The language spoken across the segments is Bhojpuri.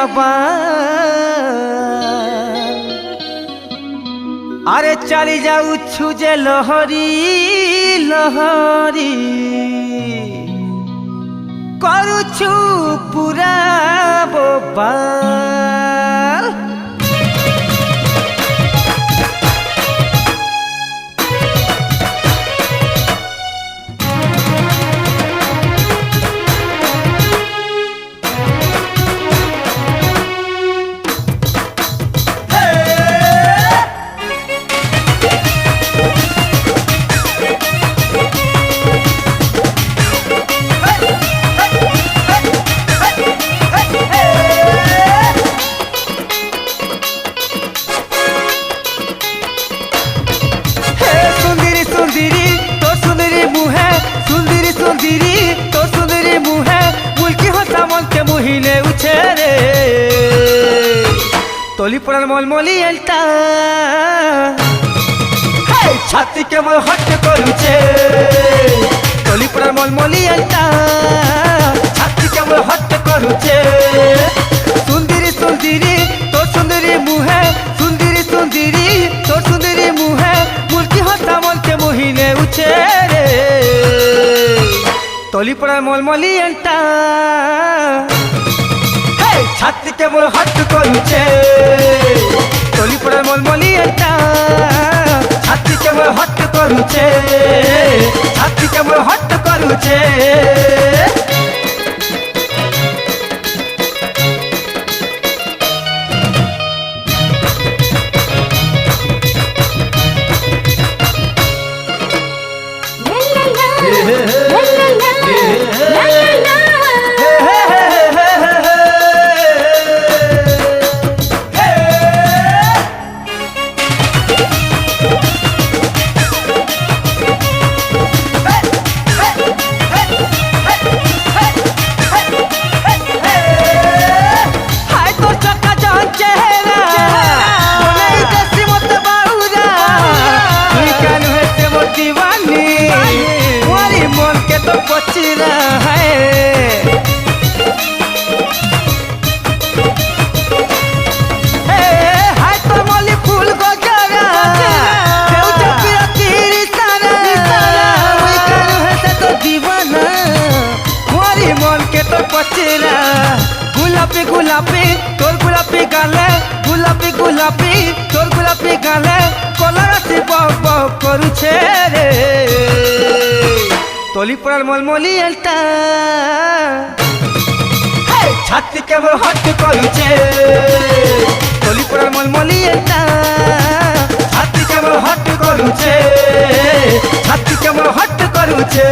बाबा अरे चली जाऊ छुजे लहरी लहरी करुछु पूरा बोबाल तोली पड़ल मलमली एल्टा छाती के मोर हट करूचे तोली पड़ल मलमली एल्टा छाती के मोर हट करूचे सुंदरी सुंदरी तो सुंदरी मुहे सुंदरी सुंदरी तो सुंदरी मुहे मुल्की हंसा मन के मोहिने उछे रे तोली पड़ल मलमली एल्टा छाती के मोर हट करूचे तोली पड़ल मलमली एल्टा छाती के मोर हट करूचे छाती के मोर हट करूचे गुलाबी गुलाबी तोर गुलाबी गाले गुलाबी गुलाबी तोर गुलाबी गाले कलर से बह बह करूछे रे तोली पड़ल मलमली एल्टा छाती के मोर हट करूछे तोली पड़ल मलमली एल्टा छाती के मोर हट करूछे छाती के मोर हट करूछे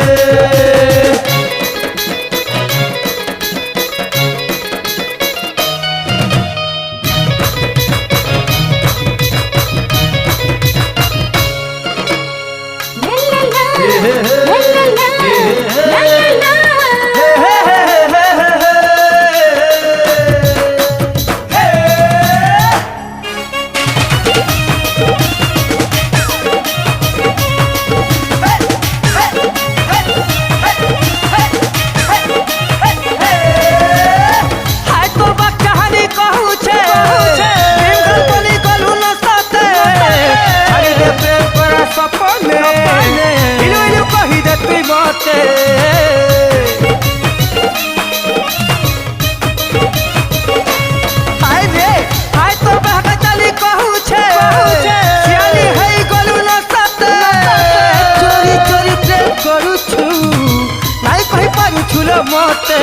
मते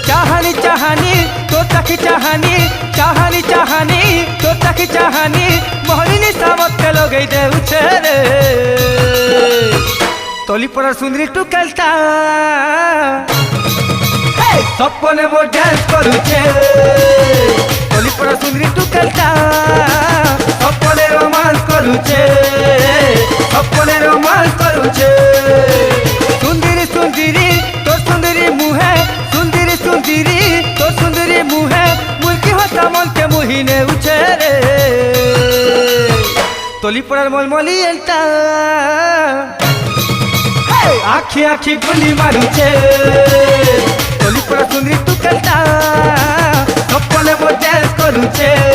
चाहनी चाहनी तो तकी चाहनी चाहनी चाहनी तो तकी चाहनी मोहनी सामत के लोग दे उछे रे तोली पड़ल सुंदरी टुकलता सपने मो डांस करूचे तोली पड़ल सुंदरी टुकलता सपने रोमांस करूचे सपने रोमांस करूचे सुंदरी सुंदरी तो सुंदरी मुहे सुंदरी सुंदरी तो सुंदरी मुहे मुल्की हंसा मन के मोहिने उछे रे तोली पड़ल मलमली एल्टा आखी आखी गुली मारूचे तोली पड़ल सुंदरी टुकलता सपने मो डांस करूचे